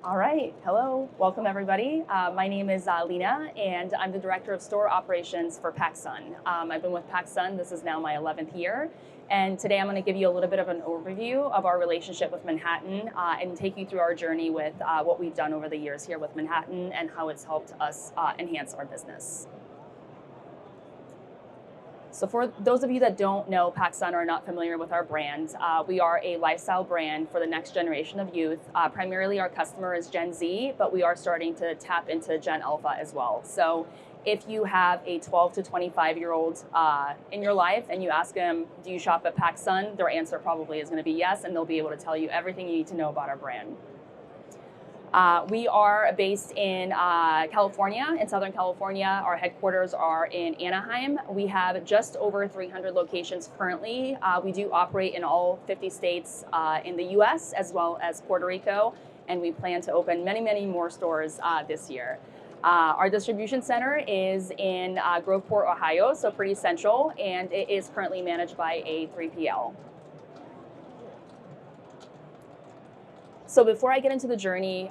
All right, hello, welcome everybody. My name is Lina, and I'm the Director of Store Operations for PacSun. I've been with PacSun, this is now my 11th year, and today I'm going to give you a little bit of an overview of our relationship with Manhattan and take you through our journey with what we've done over the years here with Manhattan and how it's helped us enhance our business. So for those of you that don't know PacSun or are not familiar with our brand, we are a lifestyle brand for the next generation of youth. Primarily our customer is Gen Z, but we are starting to tap into Gen Alpha as well. So if you have a 12 to 25-year-old in your life and you ask them, do you shop at PacSun? Their answer probably is going to be yes, and they'll be able to tell you everything you need to know about our brand. We are based in California, in Southern California. Our headquarters are in Anaheim. We have just over 300 locations currently. We do operate in all 50 states in the US as well as Puerto Rico, and we plan to open many, many more stores this year. Our distribution center is in Groveport, Ohio, so pretty central, and it is currently managed by a 3PL. So before I get into the journey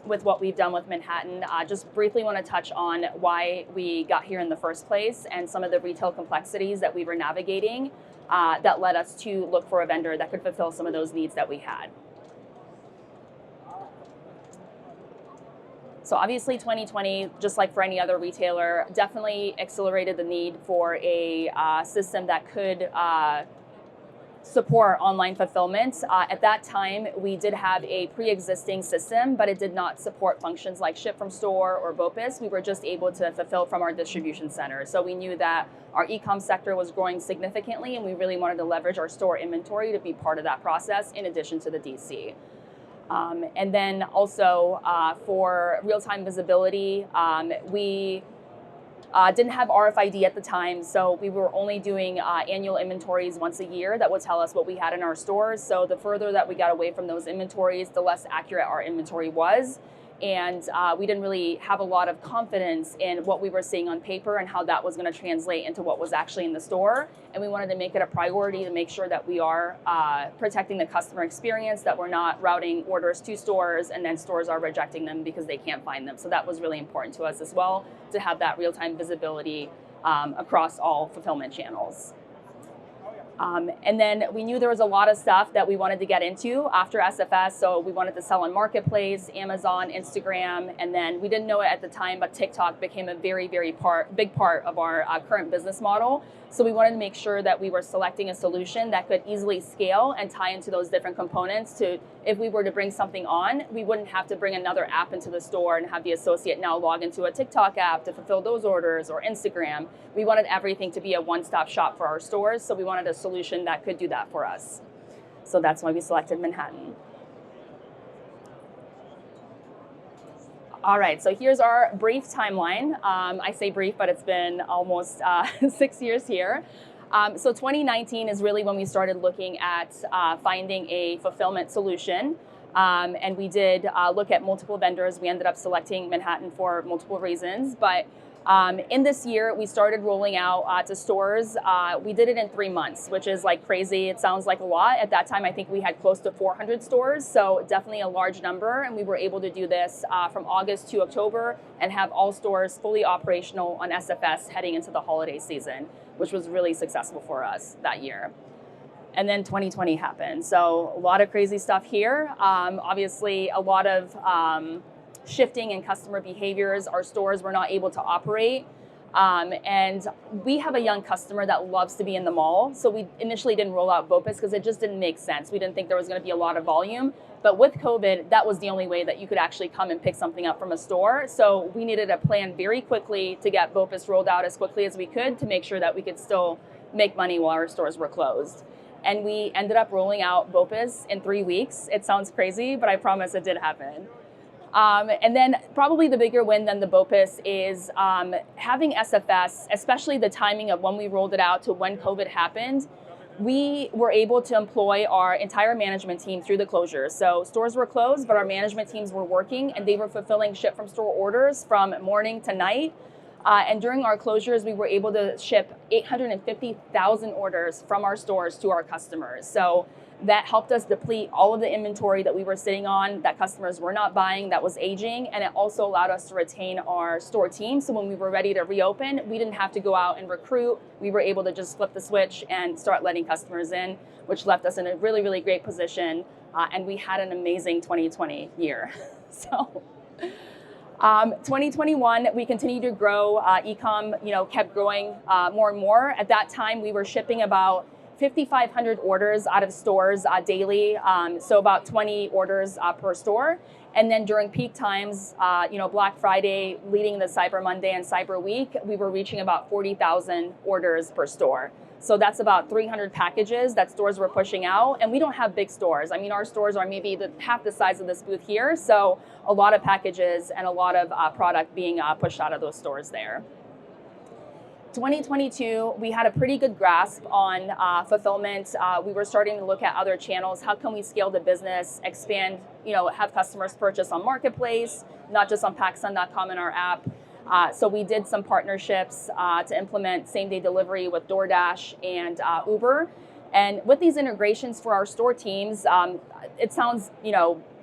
with what we've done with Manhattan, just briefly want to touch on why we got here in the first place and some of the retail complexities that we were navigating that led us to look for a vendor that could fulfill some of those needs that we had. So obviously 2020, just like for any other retailer, definitely accelerated the need for a system that could support online fulfillment. At that time, we did have a pre-existing system, but it did not support functions like ship from store or BOPIS. We were just able to fulfill from our distribution center. So we knew that our e-com sector was growing significantly, and we really wanted to leverage our store inventory to be part of that process in addition to the DC. And then also for real-time visibility, we didn't have RFID at the time, so we were only doing annual inventories once a year that would tell us what we had in our stores. So the further that we got away from those inventories, the less accurate our inventory was. And we didn't really have a lot of confidence in what we were seeing on paper and how that was going to translate into what was actually in the store. And we wanted to make it a priority to make sure that we are protecting the customer experience, that we're not routing orders to stores and then stores are rejecting them because they can't find them. So that was really important to us as well, to have that real-time visibility across all fulfillment channels. And then we knew there was a lot of stuff that we wanted to get into after SFS. So we wanted to sell on Marketplace, Amazon, Instagram, and then we didn't know it at the time, but TikTok became a very, very big part of our current business model. So we wanted to make sure that we were selecting a solution that could easily scale and tie into those different components to, if we were to bring something on, we wouldn't have to bring another app into the store and have the associate now log into a TikTok app to fulfill those orders or Instagram. We wanted everything to be a one-stop shop for our stores. So we wanted a solution that could do that for us. So that's why we selected Manhattan. All right, so here's our brief timeline. I say brief, but it's been almost 6 years here. So 2019 is really when we started looking at finding a fulfillment solution. And we did look at multiple vendors. We ended up selecting Manhattan for multiple reasons. But in this year, we started rolling out to stores. We did it in 3 months, which is like crazy. It sounds like a lot. At that time, I think we had close to 400 stores, so definitely a large number. And we were able to do this from August to October and have all stores fully operational on SFS heading into the holiday season, which was really successful for us that year. And then 2020 happened. So a lot of crazy stuff here. Obviously, a lot of shifting in customer behaviors. Our stores were not able to operate. And we have a young customer that loves to be in the mall. So we initially didn't roll out BOPIS because it just didn't make sense. We didn't think there was going to be a lot of volume. But with COVID, that was the only way that you could actually come and pick something up from a store. So we needed a plan very quickly to get BOPIS rolled out as quickly as we could to make sure that we could still make money while our stores were closed. And we ended up rolling out BOPIS in 3 weeks. It sounds crazy, but I promise it did happen. And then probably the bigger win than the BOPIS is having SFS, especially the timing of when we rolled it out to when COVID happened. We were able to employ our entire management team through the closures. So stores were closed, but our management teams were working and they were fulfilling ship from store orders from morning to night. And during our closures, we were able to ship 850,000 orders from our stores to our customers. So that helped us deplete all of the inventory that we were sitting on, that customers were not buying, that was aging. And it also allowed us to retain our store team. So when we were ready to reopen, we didn't have to go out and recruit. We were able to just flip the switch and start letting customers in, which left us in a really, really great position. And we had an amazing 2020 year. So 2021, we continued to grow. E-com, kept growing more and more. At that time, we were shipping about 5,500 orders out of stores daily, so about 20 orders per store. And then during peak times, Black Friday, leading the Cyber Monday and Cyber Week, we were reaching about 40,000 orders per store. So that's about 300 packages that stores were pushing out. And we don't have big stores. I mean, our stores are maybe half the size of this booth here. So a lot of packages and a lot of product being pushed out of those stores there. 2022, we had a pretty good grasp on fulfillment. We were starting to look at other channels. How can we scale the business, expand, have customers purchase on Marketplace, not just on PacSun.com and our app. So we did some partnerships to implement same-day delivery with DoorDash and Uber. And with these integrations for our store teams, it sounds,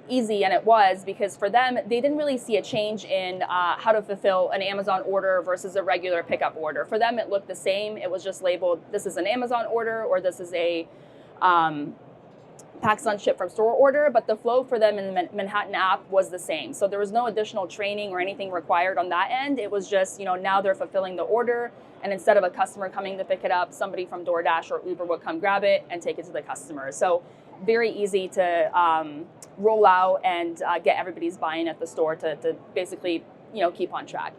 easy, and it was, because for them, they didn't really see a change in how to fulfill an Amazon order versus a regular pickup order. For them, it looked the same. It was just labeled, this is an Amazon order, or this is a PacSun ship from store order, but the flow for them in the Manhattan app was the same. So there was no additional training or anything required on that end. It was just, now they're fulfilling the order, and instead of a customer coming to pick it up, somebody from DoorDash or Uber would come grab it and take it to the customer. So very easy to roll out and get everybody's buy-in at the store to basically, keep on track.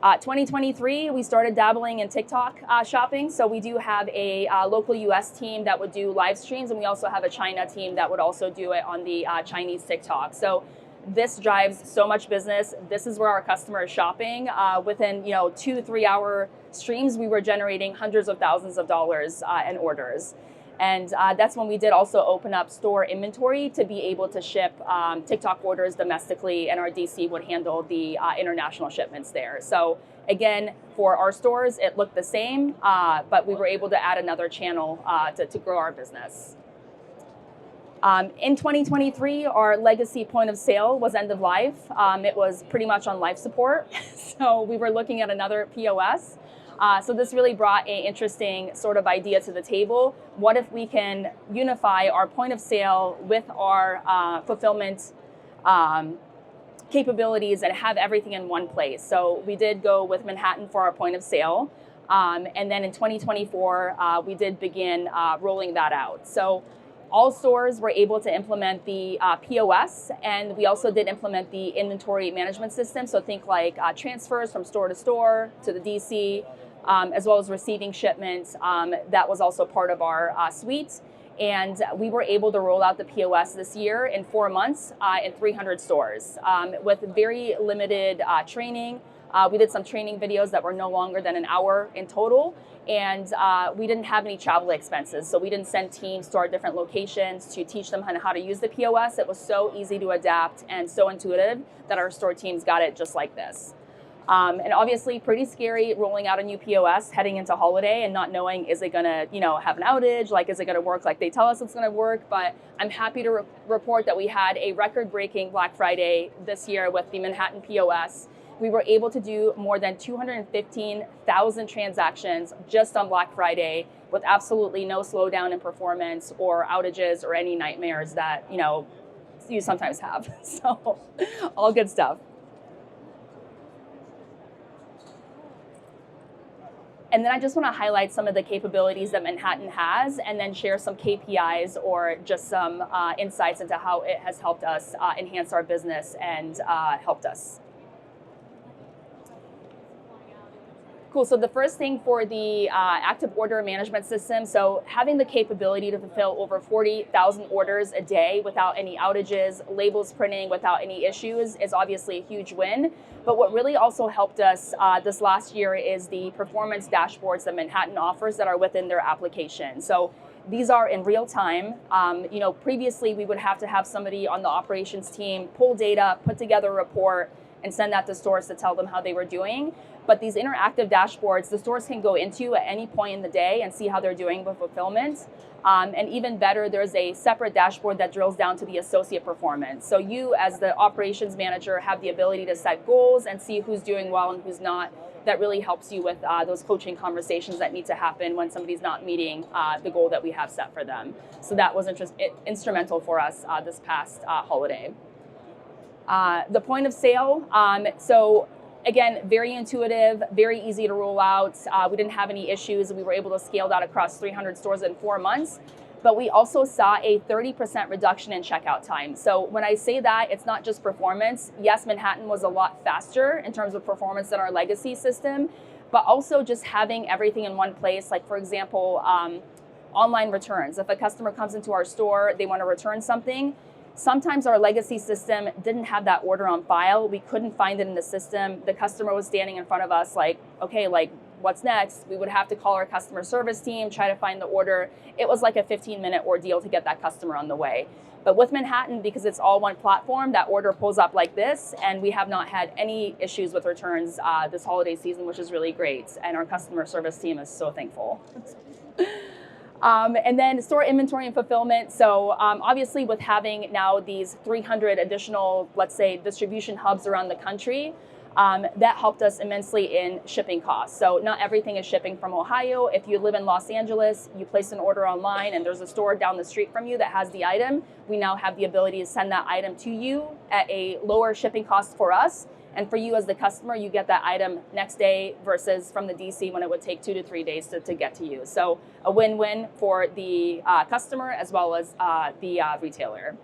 2023, we started dabbling in TikTok shopping. So we do have a local US team that would do live streams, and we also have a China team that would also do it on the Chinese TikTok. So this drives so much business. This is where our customer is shopping. Within 2-3 hour streams, we were generating hundreds of thousands of dollars in orders. And that's when we did also open up store inventory to be able to ship TikTok orders domestically, and our DC would handle the international shipments there. So again, for our stores, it looked the same, but we were able to add another channel to grow our business. In 2023, our legacy point of sale was end of life. It was pretty much on life support. So we were looking at another POS. So this really brought an interesting sort of idea to the table. What if we can unify our point of sale with our fulfillment capabilities and have everything in one place? So we did go with Manhattan for our point of sale. And then in 2024, we did begin rolling that out. So all stores were able to implement the POS, and we also did implement the inventory management system. So think like transfers from store to store to the DC, as well as receiving shipments. That was also part of our suite. And we were able to roll out the POS this year in 4 months in 300 stores with very limited training. We did some training videos that were no longer than an hour in total. And we didn't have any travel expenses. So we didn't send teams to our different locations to teach them how to use the POS. It was so easy to adapt and so intuitive that our store teams got it just like this. And obviously pretty scary rolling out a new POS heading into holiday and not knowing, is it gonna, have an outage? Like, is it gonna work like they tell us it's gonna work? But I'm happy to report that we had a record-breaking Black Friday this year with the Manhattan POS. We were able to do more than 215,000 transactions just on Black Friday with absolutely no slowdown in performance or outages or any nightmares that, you sometimes have. So all good stuff. And then I just want to highlight some of the capabilities that Manhattan has, and then share some KPIs or just some insights into how it has helped us enhance our business and helped us. Cool, so the first thing for the active order management system, so having the capability to fulfill over 40,000 orders a day without any outages, labels printing without any issues is obviously a huge win. But what really also helped us this last year is the performance dashboards that Manhattan offers that are within their application. So these are in real time. Previously we would have to have somebody on the operations team pull data, put together a report, and send that to stores to tell them how they were doing. But these interactive dashboards, the stores can go into at any point in the day and see how they're doing with fulfillment. And even better, there's a separate dashboard that drills down to the associate performance. So you, as the operations manager, have the ability to set goals and see who's doing well and who's not. That really helps you with those coaching conversations that need to happen when somebody's not meeting the goal that we have set for them. So that was instrumental for us this past holiday. The point of sale, so again, very intuitive, very easy to roll out. We didn't have any issues. We were able to scale that across 300 stores in 4 months. But we also saw a 30% reduction in checkout time. So when I say that, it's not just performance. Yes, Manhattan was a lot faster in terms of performance than our legacy system, but also just having everything in one place. Like, for example, online returns. If a customer comes into our store, they want to return something, sometimes our legacy system didn't have that order on file. We couldn't find it in the system. The customer was standing in front of us like, okay, like, what's next? We would have to call our customer service team, try to find the order. It was like a 15-minute ordeal to get that customer on the way. But with Manhattan, because it's all one platform, that order pulls up like this, and we have not had any issues with returns this holiday season, which is really great. And our customer service team is so thankful. And then store inventory and fulfillment. So obviously with having now these 300 additional, let's say, distribution hubs around the country, that helped us immensely in shipping costs. So not everything is shipping from Ohio. If you live in Los Angeles, you place an order online and there's a store down the street from you that has the item, we now have the ability to send that item to you at a lower shipping cost for us. And for you as the customer, you get that item next day versus from the DC when it would take 2 to 3 days to get to you. So a win-win for the customer as well as the retailer.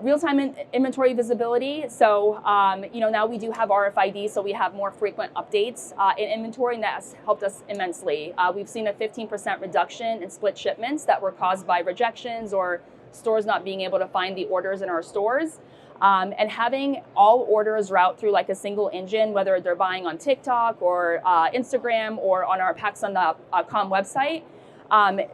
Real-time inventory visibility. So, now we do have RFID, so we have more frequent updates in inventory, and that's helped us immensely. We've seen a 15% reduction in split shipments that were caused by rejections or stores not being able to find the orders in our stores. And having all orders route through like a single engine, whether they're buying on TikTok or Instagram or on our PacSun.com website,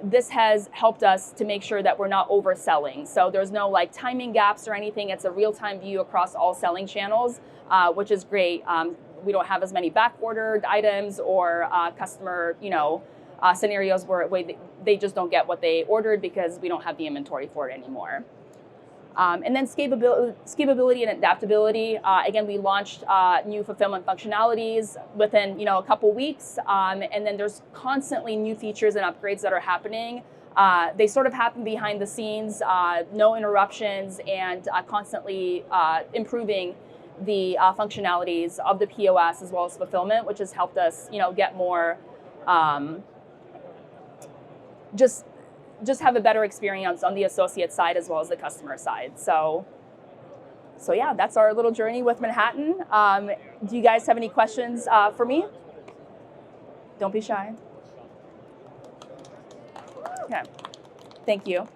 this has helped us to make sure that we're not overselling. So there's no like timing gaps or anything. It's a real-time view across all selling channels, which is great. We don't have as many back-ordered items or customer, scenarios where they just don't get what they ordered because we don't have the inventory for it anymore. And then scalability and adaptability. Again, we launched new fulfillment functionalities within a couple weeks, and then there's constantly new features and upgrades that are happening. They sort of happen behind the scenes, no interruptions, and constantly improving the functionalities of the POS as well as fulfillment, which has helped us, get more just have a better experience on the associate side as well as the customer side. So yeah, that's our little journey with Manhattan. Do you guys have any questions for me? Don't be shy. Okay, thank you.